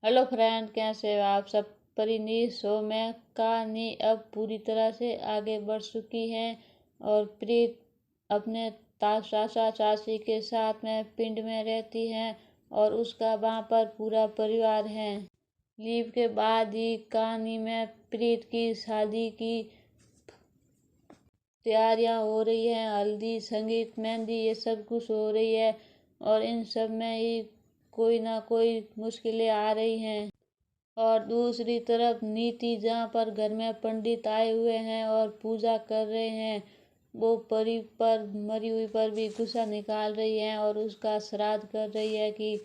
Hello friend, कैसे हो आप सब। परिनीत शो में कहानी अब पूरी तरह से आगे बढ़ चुकी है और प्रीत अपने चाचा चाची के साथ में पिंड में रहती है और उसका वहाँ पर पूरा परिवार है। लीव के बाद ही कहानी में प्रीत की शादी की तैयारियां हो रही हैं। हल्दी, संगीत, मेहंदी ये सब कुछ हो रही है और इन सब में ही कोई ना कोई मुश्किलें आ रही हैं। और दूसरी तरफ नीति, जहाँ पर घर में पंडित आए हुए हैं और पूजा कर रहे हैं, वो परी पर, मरी हुई पर भी गुस्सा निकाल रही है और उसका श्राद्ध कर रही है कि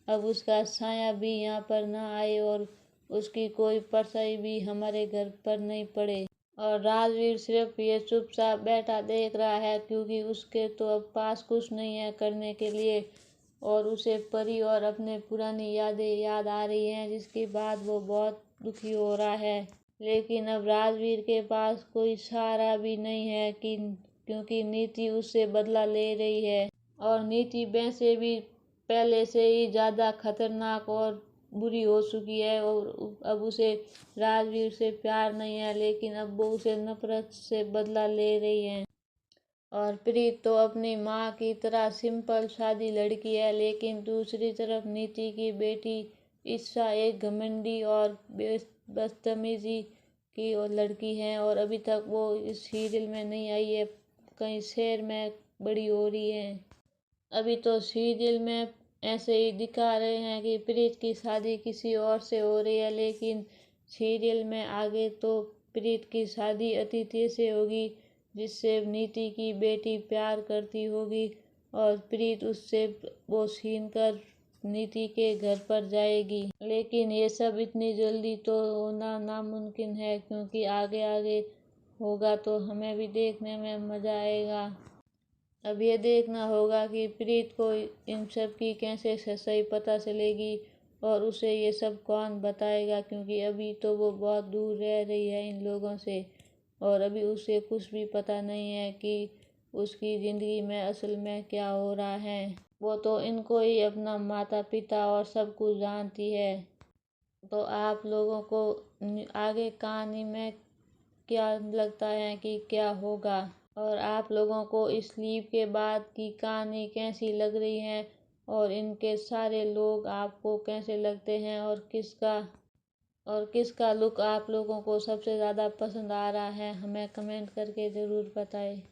अब उसका साया भी यहाँ पर ना आए और उसकी कोई परछाई भी हमारे घर पर नहीं पड़े। और राजवीर सिर्फ ये चुपचाप बैठा देख रहा है क्योंकि उसके तो अब पास कुछ नहीं है करने के लिए और उसे परी और अपने पुरानी यादें याद आ रही हैं, जिसके बाद वो बहुत दुखी हो रहा है। लेकिन अब राजवीर के पास कोई सहारा भी नहीं है क्योंकि नीति उससे बदला ले रही है और नीति वैसे भी पहले से ही ज़्यादा खतरनाक और बुरी हो चुकी है और अब उसे राजवीर से प्यार नहीं है, लेकिन अब वो उसे नफरत से बदला ले रही है। और प्रीत तो अपनी माँ की तरह सिंपल सादी लड़की है, लेकिन दूसरी तरफ नीति की बेटी ईशा एक घमंडी और बदतमीजी की और लड़की है और अभी तक वो इस सीरियल में नहीं आई है, कहीं शहर में बड़ी हो रही है। अभी तो सीरियल में ऐसे ही दिखा रहे हैं कि प्रीत की शादी किसी और से हो रही है, लेकिन सीरियल में आगे तो प्रीत की शादी अतिथि से होगी जिससे नीति की बेटी प्यार करती होगी और प्रीत उससे वो छीन कर नीति के घर पर जाएगी। लेकिन ये सब इतनी जल्दी तो होना नामुमकिन है क्योंकि आगे आगे होगा तो हमें भी देखने में मज़ा आएगा। अब ये देखना होगा कि प्रीत को इन सब की कैसे सच्चाई पता चलेगी और उसे ये सब कौन बताएगा, क्योंकि अभी तो वो बहुत दूर रह रही है इन लोगों से और अभी उसे कुछ भी पता नहीं है कि उसकी ज़िंदगी में असल में क्या हो रहा है। वो तो इनको ही अपना माता पिता और सब कुछ जानती है। तो आप लोगों को आगे कहानी में क्या लगता है कि क्या होगा और आप लोगों को इस लीव के बाद की कहानी कैसी लग रही है और इनके सारे लोग आपको कैसे लगते हैं और किसका लुक आप लोगों को सबसे ज़्यादा पसंद आ रहा है, हमें कमेंट करके ज़रूर बताएं।